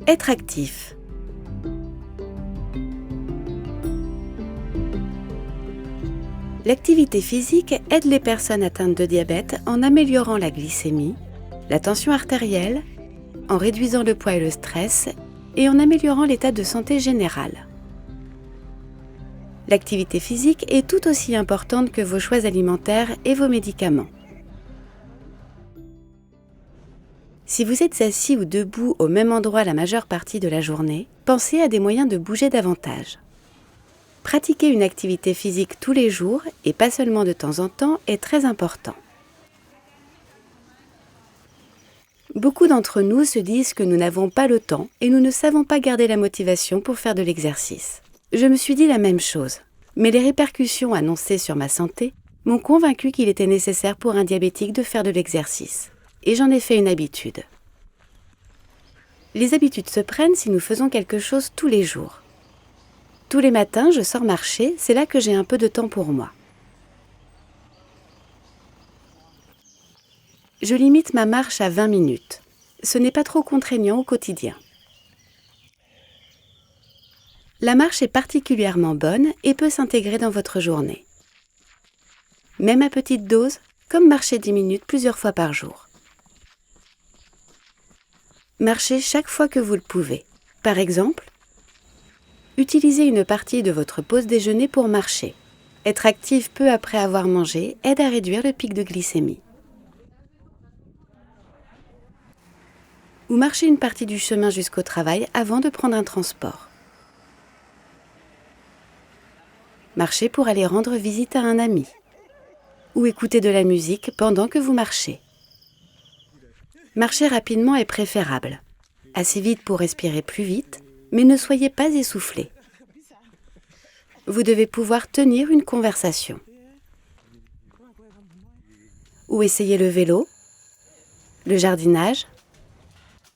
Être actif. L'activité physique aide les personnes atteintes de diabète en améliorant la glycémie, la tension artérielle, en réduisant le poids et le stress et en améliorant l'état de santé général. L'activité physique est tout aussi importante que vos choix alimentaires et vos médicaments. Si vous êtes assis ou debout au même endroit la majeure partie de la journée, pensez à des moyens de bouger davantage. Pratiquer une activité physique tous les jours, et pas seulement de temps en temps, est très important. Beaucoup d'entre nous se disent que nous n'avons pas le temps et nous ne savons pas garder la motivation pour faire de l'exercice. Je me suis dit la même chose, mais les répercussions annoncées sur ma santé m'ont convaincu qu'il était nécessaire pour un diabétique de faire de l'exercice. Et j'en ai fait une habitude. Les habitudes se prennent si nous faisons quelque chose tous les jours. Tous les matins, je sors marcher, c'est là que j'ai un peu de temps pour moi. Je limite ma marche à 20 minutes. Ce n'est pas trop contraignant au quotidien. La marche est particulièrement bonne et peut s'intégrer dans votre journée. Même à petite dose, comme marcher 10 minutes plusieurs fois par jour. Marchez chaque fois que vous le pouvez. Par exemple, utilisez une partie de votre pause déjeuner pour marcher. Être actif peu après avoir mangé aide à réduire le pic de glycémie. Ou marchez une partie du chemin jusqu'au travail avant de prendre un transport. Marchez pour aller rendre visite à un ami. Ou écoutez de la musique pendant que vous marchez. Marcher rapidement est préférable. Assez vite pour respirer plus vite, mais ne soyez pas essoufflé. Vous devez pouvoir tenir une conversation. Ou essayez le vélo, le jardinage,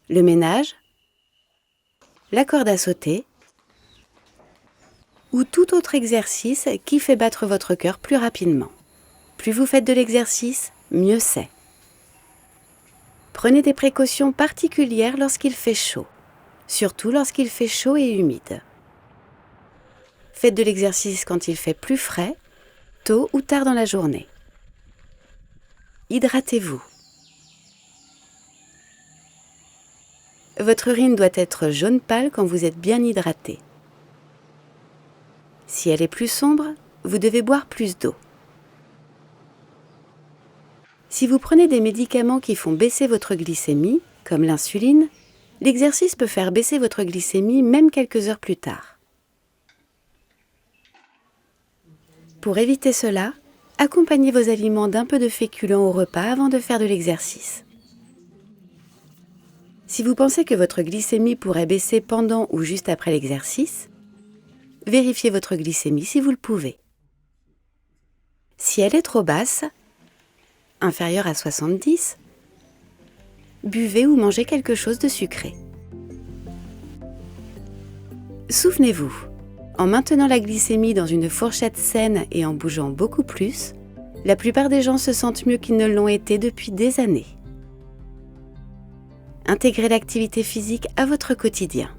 le ménage, la corde à sauter, ou tout autre exercice qui fait battre votre cœur plus rapidement. Plus vous faites de l'exercice, mieux c'est. Prenez des précautions particulières lorsqu'il fait chaud, surtout lorsqu'il fait chaud et humide. Faites de l'exercice quand il fait plus frais, tôt ou tard dans la journée. Hydratez-vous. Votre urine doit être jaune pâle quand vous êtes bien hydraté. Si elle est plus sombre, vous devez boire plus d'eau. Si vous prenez des médicaments qui font baisser votre glycémie, comme l'insuline, l'exercice peut faire baisser votre glycémie même quelques heures plus tard. Pour éviter cela, accompagnez vos aliments d'un peu de féculents au repas avant de faire de l'exercice. Si vous pensez que votre glycémie pourrait baisser pendant ou juste après l'exercice, vérifiez votre glycémie si vous le pouvez. Si elle est trop basse, inférieure à 70, buvez ou mangez quelque chose de sucré. Souvenez-vous, en maintenant la glycémie dans une fourchette saine et en bougeant beaucoup plus, la plupart des gens se sentent mieux qu'ils ne l'ont été depuis des années. Intégrez l'activité physique à votre quotidien.